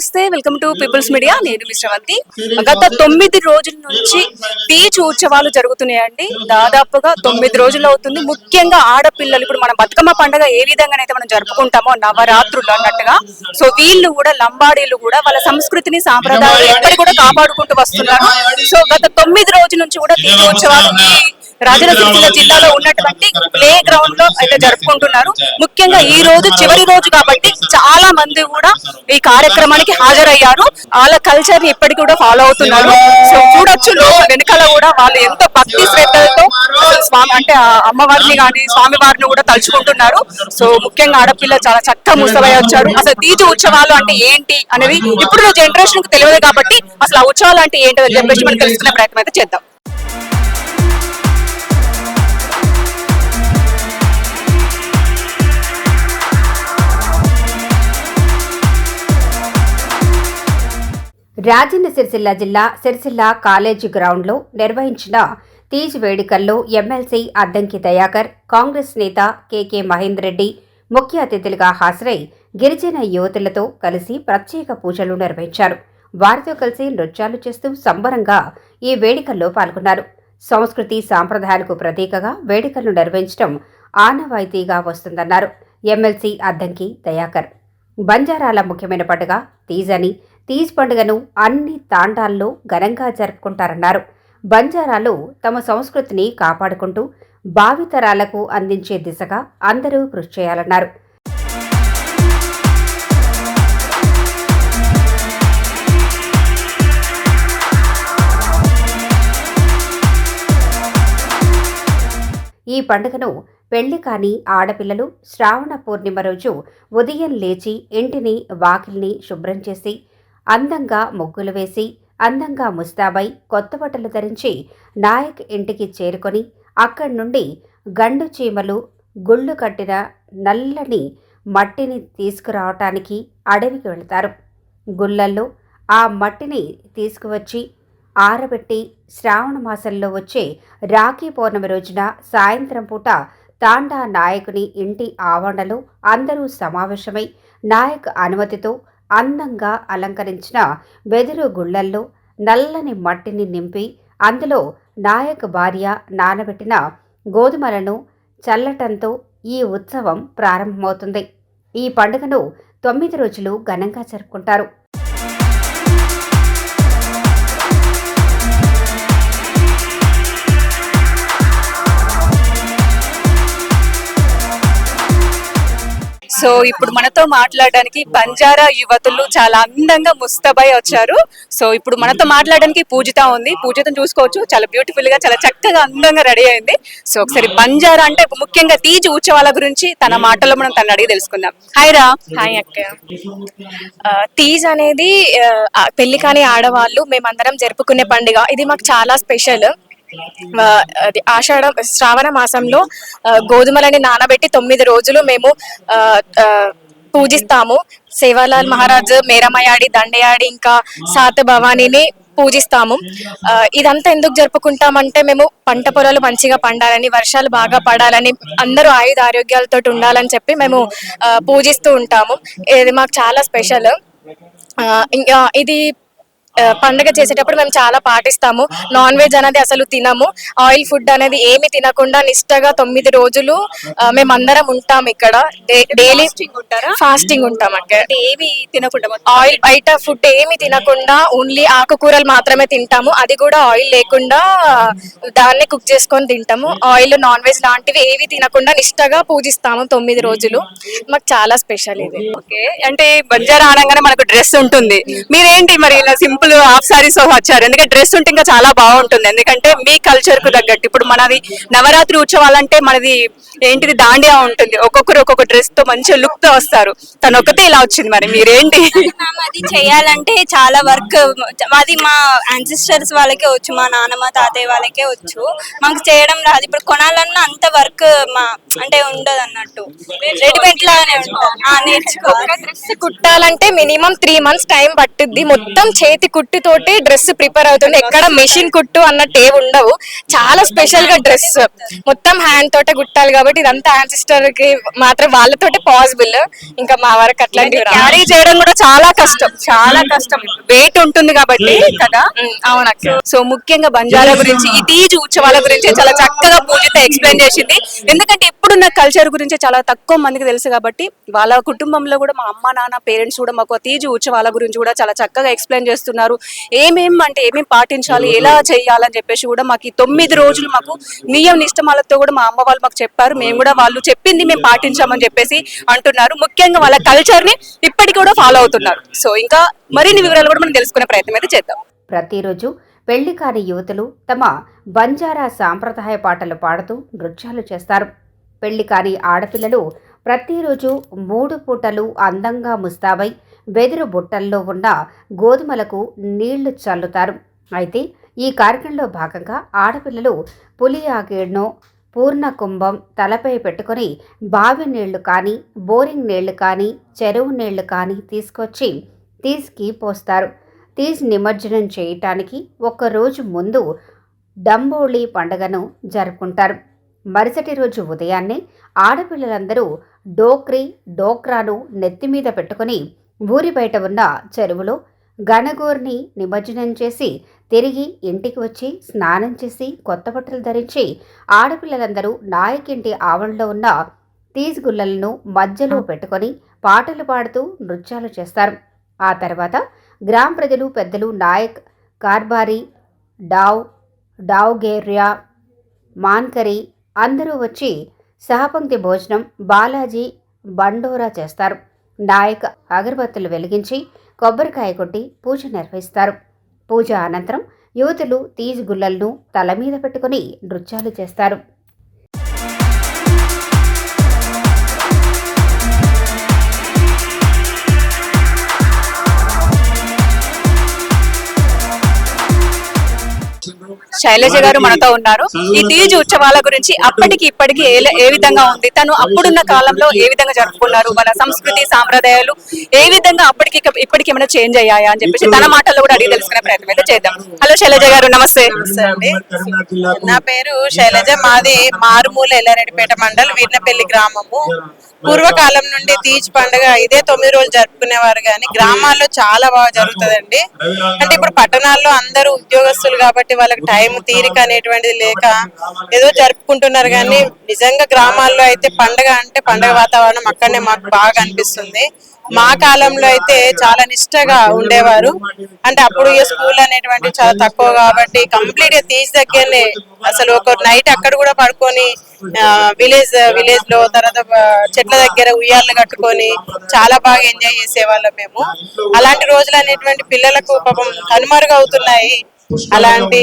నమస్తే, welcome to peoples media. నేను మీ శ్రవంతి. గత 9 రోజుల నుంచి బీచ్ ఉత్సవాలు జరుగుతున్నాయండి. దాదాపుగా 9 రోజులు అవుతుంది. ముఖ్యంగా ఆడపిల్లలు, ఇప్పుడు మన బతుకమ్మ పండుగ ఏ విధంగానైతే మనం జరుపుకుంటామో నవరాత్రులు అన్నట్టుగా, సో వీళ్ళు కూడా లంబాడీలు కూడా వాళ్ళ సంస్కృతిని సాంప్రదాయాలు ఎప్పటి కూడా కాపాడుకుంటూ వస్తున్నారు. సో గత 9 రోజుల నుంచి కూడా బీచ్ ఉత్సవాలు రాజన్న జిల్లాలో ఉన్నటువంటి ప్లే గ్రౌండ్ లో అయితే జరుపుకుంటున్నారు. ముఖ్యంగా ఈ రోజు చివరి రోజు కాబట్టి చాలా మంది కూడా ఈ కార్యక్రమానికి హాజరయ్యారు. వాళ్ళ కల్చర్ ని ఇప్పటికి కూడా ఫాలో అవుతున్నారు. సో చూడొచ్చు వెనకాల కూడా వాళ్ళు ఎంతో భక్తి శ్రద్ధలతో స్వామి అంటే అమ్మవారిని కానీ స్వామి వారిని కూడా తలుచుకుంటున్నారు. సో ముఖ్యంగా ఆడపిల్ల చాలా చక్కగా ముస్తబై వచ్చారు. అసలు తీజు ఉత్సవాలు అంటే ఏంటి అనేది ఇప్పుడు జనరేషన్ కు తెలియదు కాబట్టి అసలు ఆ ఉత్సవాలు అంటే ఏంటో అని చెప్పేసి మనం తెలుసుకునే ప్రయత్నం అయితే చేద్దాం. రాజన్న సిరిసిల్ల జిల్లా సిరిసిల్ల కాలేజీ గ్రౌండ్లో నిర్వహించిన తీజ్ వేడుకల్లో ఎమ్మెల్సీ అద్దంకి దయాకర్, కాంగ్రెస్ నేత కెకే మహేందర్ రెడ్డి ముఖ్య అతిథులుగా హాజరై గిరిజన యువతులతో కలిసి ప్రత్యేక పూజలు నిర్వహించారు. వారితో కలిసి నృత్యాలు చేస్తూ సంబరంగా ఈ వేడుకల్లో పాల్గొన్నారు. సంస్కృతి సాంప్రదాయాలకు ప్రతీకగా వేడుకలను నిర్వహించడం ఆనవాయితీగా వస్తుందన్నారు ఎమ్మెల్సీ అద్దంకి దయాకర్. బంజారాల ముఖ్యమైన పండుగ తీజ్ అని, తీజ్ పండుగను అన్ని తాండాల్లో ఘనంగా జరుపుకుంటారన్నారు. బంజారాలు తమ సంస్కృతిని కాపాడుకుంటూ భావితరాలకు అందించే దిశగా అందరూ కృషి చేయాలన్నారు. ఈ పండుగను పెళ్లి కాని ఆడపిల్లలు శ్రావణ పూర్ణిమ రోజు ఉదయం లేచి ఇంటిని వాకిల్ని శుభ్రం చేసి అందంగా ముగ్గులు వేసి అందంగా ముస్తాబై కొత్త బట్టలు ధరించి నాయక్ ఇంటికి చేరుకొని అక్కడి నుండి గండు చీమలు గుళ్ళు కట్టిన నల్లని మట్టిని తీసుకురావటానికి అడవికి వెళతారు. గుళ్ళల్లో ఆ మట్టిని తీసుకువచ్చి ఆరబెట్టి శ్రావణ మాసంలో వచ్చే రాఖీ పౌర్ణమి రోజున సాయంత్రం పూట తాండా నాయకుని ఇంటి ఆవరణలో అందరూ సమావేశమై నాయక్ అనుమతితో అందంగా అలంకరించిన వెదురు గుళ్లల్లో నల్లని మట్టిని నింపి అందులో నాయక్ భార్య నానబెట్టిన గోధుమలను చల్లటంతో ఈ ఉత్సవం ప్రారంభమవుతుంది. ఈ పండుగను 9 రోజులు ఘనంగా జరుపుకుంటారు. సో ఇప్పుడు మనతో మాట్లాడడానికి బంజారా యువతులు చాలా అందంగా ముస్తబై వచ్చారు. సో ఇప్పుడు మనతో మాట్లాడడానికి పూజిత ఉంది. పూజితను చూసుకోవచ్చు, చాలా బ్యూటిఫుల్ గా చాలా చక్కగా అందంగా రెడీ అయింది. సో ఒకసారి బంజారా అంటే ముఖ్యంగా తీజ్ ఉత్సవాల గురించి తన మాటల్లో మనం తను అడిగి తెలుసుకుందాం. హాయ్ రా. హాయ్ అక్క. తీజ్ అనేది పెళ్లి కాని ఆడవాళ్ళు మేమందరం జరుపుకునే పండుగ. ఇది మాకు చాలా స్పెషల్. అది శ్రావణ మాసంలో గోధుమలని నానబెట్టి 9 రోజులు మేము పూజిస్తాము. సేవాలాల్ మహారాజ్ మేరమయాడి, దండయాడి, ఇంకా సాత భవానీని పూజిస్తాము. ఇదంతా ఎందుకు జరుపుకుంటామంటే మేము పంట పొలాలు మంచిగా పండాలని, వర్షాలు బాగా పడాలని, అందరూ ఆయుధ ఆరోగ్యాలతో ఉండాలని చెప్పి మేము పూజిస్తూ ఉంటాము. ఇది మాకు చాలా స్పెషల్. ఇంకా ఇది పండుగ చేసేటప్పుడు మేము చాలా పాటిస్తాము. నాన్ వెజ్ అనేది అసలు తినము. ఆయిల్ ఫుడ్ అనేది ఏమి తినకుండా నిష్టగా 9 రోజులు మేమందరం ఉంటాం. ఇక్కడ డైలీ ఫాస్టింగ్ ఉంటాం. అక్కడ ఏమి తినకుండా ఆయిల్ బయట ఫుడ్ ఏమి తినకుండా ఓన్లీ ఆకుకూరలు మాత్రమే తింటాము. అది కూడా ఆయిల్ లేకుండా దాన్ని కుక్ చేసుకొని తింటాము. ఆయిల్, నాన్ వెజ్ లాంటివి ఏవి తినకుండా నిష్టగా పూజిస్తాము 9 రోజులు. మాకు చాలా స్పెషల్ ఇది. ఓకే, అంటే బంజారా అనగానే మనకు డ్రెస్ ఉంటుంది. మీరేంటి మరి ఇలా సింపుల్ హాఫ్ సారీస్ వచ్చారు? ఎందుకంటే డ్రెస్ ఉంటే ఇంకా చాలా బాగుంటుంది. ఎందుకంటే మీ కల్చర్ కు తగ్గట్టు ఇప్పుడు మనది నవరాత్రి ఉత్సవాలంటే మనది ఏంటిది దాండియా ఉంటుంది. ఒక్కొక్కరు ఒక్కొక్క డ్రెస్ తో మంచి లుక్ తో వస్తారు. తను ఒకటే ఇలా వచ్చింది. మరి మీరేంటి? అది చేయాలంటే చాలా వర్క్. అది మా యాన్సిస్టర్స్ వాళ్ళకే వచ్చు, మా నాన్నమ్మ తాతయ్య వాళ్ళకే వచ్చు. మాకు చేయడం రాదు. ఇప్పుడు కొనాలన్నా అంత వర్క్ మా అంటే ఉండదు అన్నట్టు. రెడీమేడ్ లాగానే ఉంటుంది. నేర్చుకోవాలి. డ్రెస్ కుట్టాలంటే మినిమం 3 months టైం పట్టుద్ది. మొత్తం చేతి కుట్టు తోటి డ్రెస్ ప్రిపేర్ అవుతుంది. ఎక్కడ మెషిన్ కుట్టు అన్నట్టు ఏవి ఉండవు. చాలా స్పెషల్ గా డ్రెస్ మొత్తం హ్యాండ్ తోటే కుట్టాలి కాబట్టి ఇదంతా యాన్సిస్టర్ కి మాత్రం వాళ్ళతోటే పాసిబుల్. ఇంకా మా వరకు అట్లాంటివి క్యారీ చేయడం కూడా చాలా కష్టం, చాలా కష్టం. వెయిట్ ఉంటుంది కాబట్టి కదా. అవునక్క. సో ముఖ్యంగా బంజారా గురించి, ఈ తీజ్ ఉత్సవాల గురించి చాలా చక్కగా పూజిత ఎక్స్ప్లెయిన్ చేసింది. ఎందుకంటే ఇప్పుడున్న కల్చర్ గురించి చాలా తక్కువ మందికి తెలుసు కాబట్టి వాళ్ళ కుటుంబంలో కూడా మా అమ్మ నాన్న పేరెంట్స్ కూడా మాకు తీజ్ ఉత్సవాల గురించి కూడా చాలా చక్కగా ఎక్స్ప్లెయిన్ చేస్తున్నారు. ఏమేం పాటించాలి, ఎలా చేయాలని చెప్పేసి కూడా మాకు ఈ 9 రోజులు మాకు నియమ నిష్టమాలతో కూడా మా అమ్మ వాళ్ళు మాకు చెప్పారు. మేము కూడా వాళ్ళు చెప్పింది మేము పాటించామని చెప్పేసి అంటున్నారు. ముఖ్యంగా వాళ్ళ కల్చర్ ని ఇప్పటికి కూడా ఫాలో అవుతున్నారు. సో ఇంకా మరిన్ని వివరాలు కూడా మనం తెలుసుకునే ప్రయత్నం అయితే చేద్దాం. ప్రతిరోజు పెళ్లి కాని యువతులు తమ బంజారా సాంప్రదాయ పాటలు పాడుతూ నృత్యాలు చేస్తారు. పెళ్లి కాని ఆడపిల్లలు ప్రతిరోజు 3 పూటలు అందంగా ముస్తాబై వెదురు బుట్టల్లో ఉన్న గోధుమలకు నీళ్లు చల్లుతారు. అయితే ఈ కార్యక్రమంలో భాగంగా ఆడపిల్లలు పులి ఆకేడ్నో పూర్ణ కుంభం తలపై పెట్టుకొని బావి నీళ్లు కానీ, బోరింగ్ నీళ్లు కానీ, చెరువు నీళ్లు కానీ తీసుకొచ్చి తీజ్కి పోస్తారు. తీజ్ నిమజ్జనం చేయటానికి 1 రోజు ముందు డంబోళి పండుగను జరుపుకుంటారు. మరుసటి రోజు ఉదయాన్నే ఆడపిల్లలందరూ డోక్రాను నెత్తిమీద పెట్టుకుని ఊరి బయట ఉన్న చెరువులో గణగోర్ని నిమజ్జనం చేసి తిరిగి ఇంటికి వచ్చి స్నానం చేసి కొత్త బట్టలు ధరించి ఆడపిల్లలందరూ నాయకింటి ఆవరణలో ఉన్న తీజ్ గుల్లలను మధ్యలో పెట్టుకొని పాటలు పాడుతూ నృత్యాలు చేస్తారు. ఆ తర్వాత గ్రామ ప్రజలు, పెద్దలు, నాయక్, కార్బారీ, డావ్గేర్యా, మాన్కరీ అందరూ వచ్చి సహపంక్తి భోజనం, బాలాజీ బండోరా చేస్తారు. నాయక్ అగరబత్తులు వెలిగించి కొబ్బరికాయ కొట్టి పూజ నిర్వహిస్తారు. పూజ అనంతరం యువతులు తీజ్ గుల్లలను తల మీద పెట్టుకుని నృత్యాలు చేస్తారు. శైలజ గారు మనతో ఉన్నారు. ఈ తీజ్ ఉత్సవాల గురించి అప్పటికి ఇప్పటికి ఏ విధంగా ఉంది, తను అప్పుడున్న కాలంలో ఏ విధంగా జరుపుకున్నారు, మన సంస్కృతి సాంప్రదాయాలు ఏ విధంగా అప్పటికి ఇప్పటికి ఏమైనా చేంజ్ అయ్యాయా అని చెప్పేసి తన మాటల్లో కూడా అడిగి తెలుసుకునే ప్రయత్నం అయితే చేద్దాం. హలో శైలజ గారు, నమస్తే. నా పేరు శైలజ. మాది మారుమూల ఎల్లారెడ్డిపేట మండల్ వీర్నపల్లి గ్రామము. పూర్వకాలం నుండి తీజ్ పండుగ ఇదే 9 రోజులు జరుపుకునేవారు, కానీ గ్రామాల్లో చాలా బాగా జరుగుతుందండి. అంటే ఇప్పుడు పట్టణాల్లో అందరూ ఉద్యోగస్తులు కాబట్టి వాళ్ళకి టైం తీరిక అనేటువంటిది లేక ఏదో జరుపుకుంటున్నారు, కానీ నిజంగా గ్రామాల్లో అయితే పండుగ అంటే పండుగ వాతావరణం అక్కడనే మాకు బాగా అనిపిస్తుంది. మా కాలంలో అయితే చాలా నిష్టగా ఉండేవారు. అంటే అప్పుడు స్కూల్ అనేటువంటి చాలా తక్కువ కాబట్టి కంప్లీట్ గా తీజ్ దగ్గరనే అసలు ఒక నైట్ అక్కడ కూడా పడుకొని విలేజ్ లో తర్వాత చెట్ల దగ్గర ఉయ్యాళ్ళు కట్టుకొని చాలా బాగా ఎంజాయ్ చేసేవాళ్ళం మేము. అలాంటి రోజులు అనేటువంటి పిల్లలకు పాపం కనుమరుగవుతున్నాయి. అలాంటి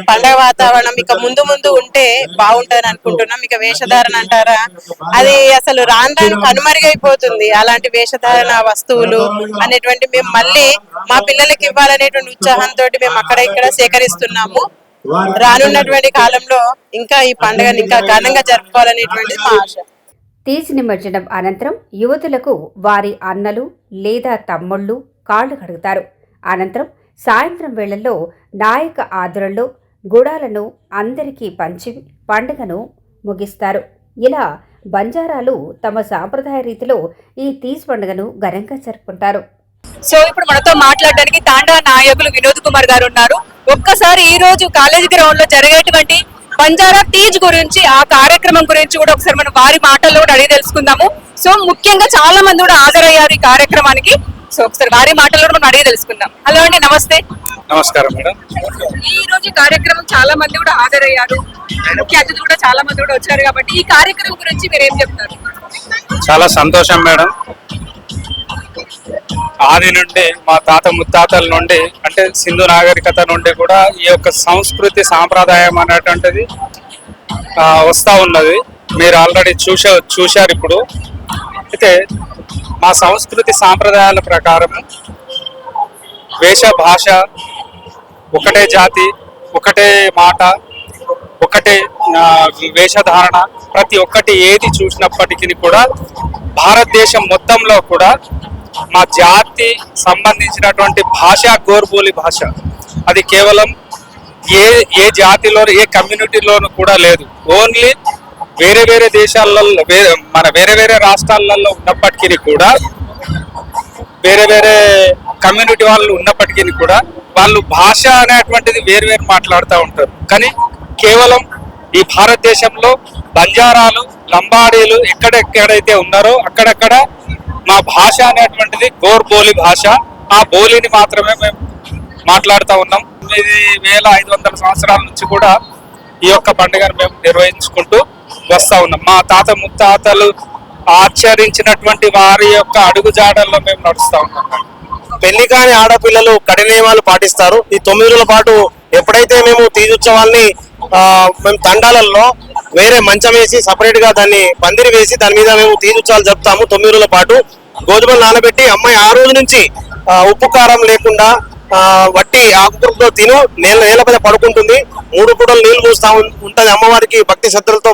పండగ వాతావరణం ఇక ముందు ముందు ఉంటే బాగుంటదని అనుకుంటున్నాం. ఇక వేషధారణ అంటారా, అది అసలు రాను రాను కనుమరుగైపోతుంది. అలాంటి వేషధారణ వస్తువులు అనేటువంటి మేము మళ్ళీ మా పిల్లలకి ఇవ్వాలనేటువంటి ఉత్సాహంతో మేము అక్కడ ఇక్కడ సేకరిస్తున్నాము. రానున్నటువంటి కాలంలో ఇంకా ఈ పండుగను ఇంకా ఘనంగా జరుపుకోవాలనేటువంటిది మా ఆశ. తీజ్ నిమజ్జనం అనంతరం యువతులకు వారి అన్నలు లేదా తమ్ముళ్ళు కాళ్లు కడుగుతారు. అనంతరం సాయంత్రం వేళల్లో నాయక ఆధ్వర్యంలో గుడాలను అందరికీ పంచి పండుగను ముగిస్తారు. ఇలా బంజారాలు తమ సాంప్రదాయ రీతిలో ఈ తీజ్ పండుగను ఘనంగా జరుపుకుంటారు. సో ఇప్పుడు మనతో మాట్లాడడానికి తాండా నాయకులు వినోద్ కుమార్ గారు ఉన్నారు. ఒక్కసారి ఈ రోజు కాలేజీ గ్రౌండ్ లో జరిగేటువంటి బంజారా తీజ్ గురించి, ఆ కార్యక్రమం గురించి కూడా ఒకసారి మనం వారి మాటల్లో కూడా అడిగి తెలుసుకుందాము. సో ముఖ్యంగా చాలా మంది కూడా హాజరయ్యారు ఈ కార్యక్రమానికి. సో ఒకసారి వారి మాటల్లో మనం అడిగి తెలుసుకుందాం. హలో అండి, నమస్తే. నమస్కారం మేడం. ఈ రోజు కార్యక్రమం చాలా మంది కూడా హాజరయ్యారు, ముఖ్య అతిథులు కూడా చాలా మంది కూడా వచ్చారు కాబట్టి ఈ కార్యక్రమం గురించి మీరు ఏం చెప్తారు? చాలా సంతోషం మేడం. ఆది నుండి మా తాత ముత్తాతల నుండి అంటే సింధు నాగరికత నుండి కూడా ఈ యొక్క సంస్కృతి సాంప్రదాయం అనేటువంటిది వస్తూ ఉన్నది. మీరు ఆల్రెడీ చూశారు. ఇప్పుడు అయితే మా సంస్కృతి సాంప్రదాయాల ప్రకారం వేష భాష ఒకటే, జాతి ఒకటే, మాట ఒకటే, వేషధారణ ప్రతి ఒక్కటి ఏది చూసినప్పటికీ కూడా భారతదేశం మొత్తంలో కూడా మా జాతి సంబంధించినటువంటి భాష గోర్బోలి భాష. అది కేవలం ఏ జాతిలో ఏ కమ్యూనిటీలోనూ కూడా లేదు. ఓన్లీ వేరే వేరే దేశాలలో వేరే వేరే రాష్ట్రాలలో ఉన్నప్పటికీ కూడా, వేరే వేరే కమ్యూనిటీ వాళ్ళు ఉన్నప్పటికీ కూడా వాళ్ళు భాష అనేటువంటిది వేరు వేరు మాట్లాడుతూ ఉంటారు. కానీ కేవలం ఈ భారతదేశంలో బంజారాలు, లంబాడీలు ఎక్కడెక్కడైతే ఉన్నారో అక్కడక్కడ మా భాష అనేటువంటిది గోర్బోలి భాష. ఆ బోలిని మాత్రమే మేము మాట్లాడుతూ ఉన్నాం. 9500 సంవత్సరాల నుంచి కూడా ఈ యొక్క పండుగను మేము నిర్వహించుకుంటూ వస్తూ ఉన్నాం. మా తాత ముత్తాతలు ఆచరించినటువంటి వారి యొక్క అడుగుజాడల్లో మేము నడుస్తూ ఉన్నాం. పెళ్లి కాని ఆడపిల్లలు కఠిన నియమాలు పాటిస్తారు. ఈ 9 రోజుల పాటు ఎప్పుడైతే మేము తీజుత్సవాల్ని మేము తండాలలో వేరే మంచం వేసి సపరేట్ గా దాన్ని పందిరి వేసి దాని మీద మేము తీజుత్సవాలు జరుపుతాము. 9 రోజుల పాటు గోధుమలు నానబెట్టి అమ్మాయి ఆ రోజు నుంచి ఉప్పు కారం లేకుండా వట్టి ఆకుకూరతో తిను నేల మీద పడుకుంటుంది. 3 పూటలు నీళ్లు పోస్తా ఉంటది. అమ్మవారికి భక్తి శ్రద్ధలతో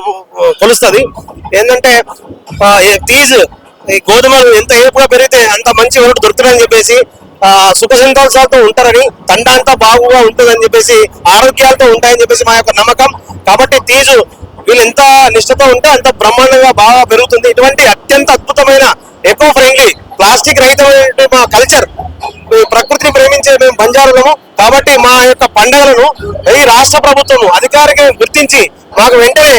కొలుస్తుంది. ఏంటంటే తీజ్ ఈ గోధుమలు ఎంత ఏపుగా పెరిగితే అంత మంచి ఓటు దొరుకుతుందని చెప్పేసి సుఖ సంతోషాలతో ఉంటారని, తండ అంతా బాగుగా ఉంటుందని చెప్పేసి, ఆరోగ్యాలతో ఉంటాయని చెప్పేసి మా యొక్క నమ్మకం. కాబట్టి తీజు వీళ్ళు ఎంత నిష్ఠతో ఉంటే అంత బ్రహ్మాండంగా బాగా పెరుగుతుంది. ఇటువంటి అత్యంత అద్భుతమైన ఎకో ఫ్రెండ్లీ ప్లాస్టిక్ రహితమైన మా కల్చర్, ప్రకృతిని ప్రేమించే మేము బంజారులము. కాబట్టి మా యొక్క పండుగలను ఈ రాష్ట్ర ప్రభుత్వం అధికారికంగా గుర్తించి మాకు వెంటనే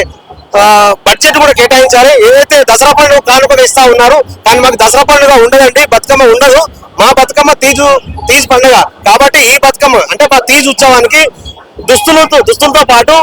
బడ్జెట్ కూడా కేటాయించాలి. ఏదైతే దసరా పండుగ కానుకలు ఇస్తా ఉన్నారు, కానీ మాకు దసరా పండుగ ఉండదండి, బతుకమ్మ ఉండదు. మా బతుకమ్మ తీజ్ పండుగ. కాబట్టి ఈ బతుకమ్మ అంటే మా తీజ్ ఉత్సవానికి దుస్తులతో పాటు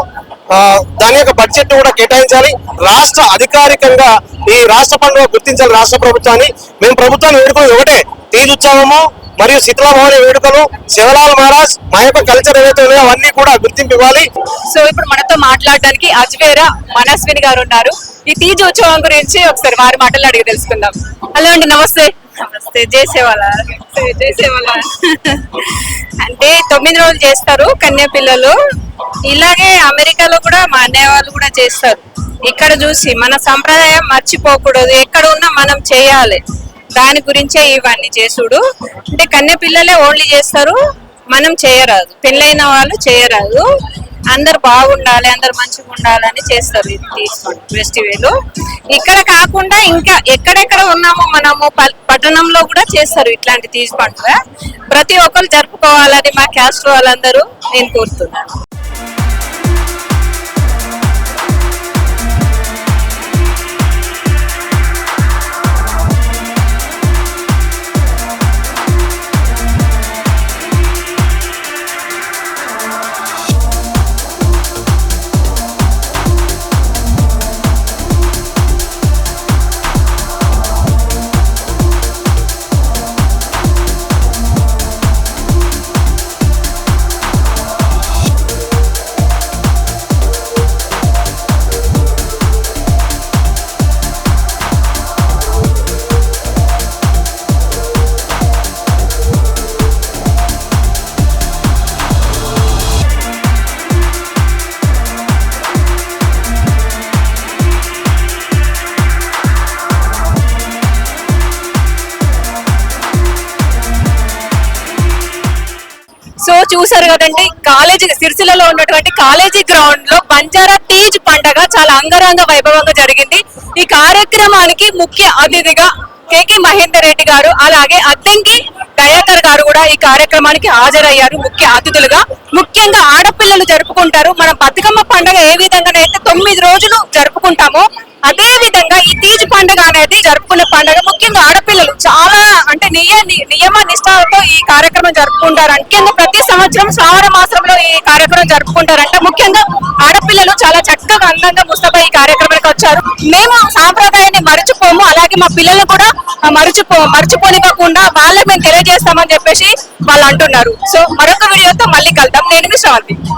దాని యొక్క బడ్జెట్ కూడా కేటాయించాలి. రాష్ట్ర అధికారికంగా ఈ రాష్ట్ర పండుగ గుర్తించాలి రాష్ట్ర ప్రభుత్వాన్ని. మేము ప్రభుత్వాన్ని వేడుకుని ఒకటే, తీజ్ ఉత్సవము మరియు శీతల భవాని వేడుకలు, శివలాల్ మహారాజ్ మా యొక్క కల్చర్ ఏవైతే ఉన్నాయో అవన్నీ కూడా గుర్తింపు ఇవ్వాలి. సో ఇప్పుడు మనతో మాట్లాడడానికి అజ్వేరా మనస్విని గారు ఉన్నారు. ఈ తీజ్ ఉత్సవం గురించి ఒకసారి వారి మాటలు అడిగి తెలుసుకుందాం. హలో అండి, నమస్తే. నమస్తే. జయసేవాల అంటే 9 రోజులు చేస్తారు కన్య పిల్లలు. ఇలాగే అమెరికాలో కూడా మా అన్నయ్య వాళ్ళు కూడా చేస్తారు. ఇక్కడ చూసి మన సంప్రదాయం మర్చిపోకూడదు, ఎక్కడ ఉన్నా మనం చేయాలి. దాని గురించే ఇవన్నీ చేసుడు. అంటే కన్య పిల్లలే ఓన్లీ చేస్తారు, మనం చేయరాదు, పెళ్ళైన వాళ్ళు చేయరాదు. అందరు బాగుండాలి, అందరు మంచిగా ఉండాలని చేస్తారు ఇది ఫెస్టివల్. ఇక్కడ కాకుండా ఇంకా ఎక్కడెక్కడ ఉన్నామో మనము పట్టణంలో కూడా చేస్తారు ఇట్లాంటి తీజ్ పండుగ. ప్రతి ఒక్కరు జరుపుకోవాలని మా క్యాస్ట్ వాళ్ళందరూ నేను కోరుతున్నాను. సో చూసారు కదండి, సిరిసిల్లలో ఉన్నటువంటి కాలేజీ గ్రౌండ్ లో బంజారా తీజ్ పండగ చాలా అంగరంగ వైభవంగా జరిగింది. ఈ కార్యక్రమానికి ముఖ్య అతిథిగా కేకే మహేందర్ రెడ్డి గారు, అలాగే అద్దంకి దయాకర్ గారు కూడా ఈ కార్యక్రమానికి హాజరయ్యారు ముఖ్య అతిథులుగా. ముఖ్యంగా ఆడపిల్లలు జరుపుకుంటారు. మన బతుకమ్మ పండుగ ఏ విధంగానైతే 9 రోజులు జరుపుకుంటామో అదే విధంగా ఈ తీజ్ పండుగ అనేది జరుపుకునే పండుగ. ముఖ్యంగా ఆడపిల్లలు చాలా అంటే నియమ నిష్ఠలతో ఈ కార్యక్రమం జరుపుకుంటారు. ముఖ్యంగా ప్రతి సంవత్సరం శ్రావణ మాసంలో ఈ కార్యక్రమం జరుపుకుంటారంట. ముఖ్యంగా ఆడపిల్లలు చాలా చక్కగా అందంగా ముస్తఫా ఈ కార్యక్రమానికి వచ్చారు. మేము సాంప్రదాయాన్ని మర్చిపోము, అలాగే మా పిల్లలు కూడా మర్చిపోనివ్వకుండా వాళ్ళకి మేము తెలియజేస్తామని చెప్పేసి వాళ్ళు అంటున్నారు. సో మరొక వీడియోతో మళ్ళీ కలుద్దాం. నేను మీ శ్రవంతి.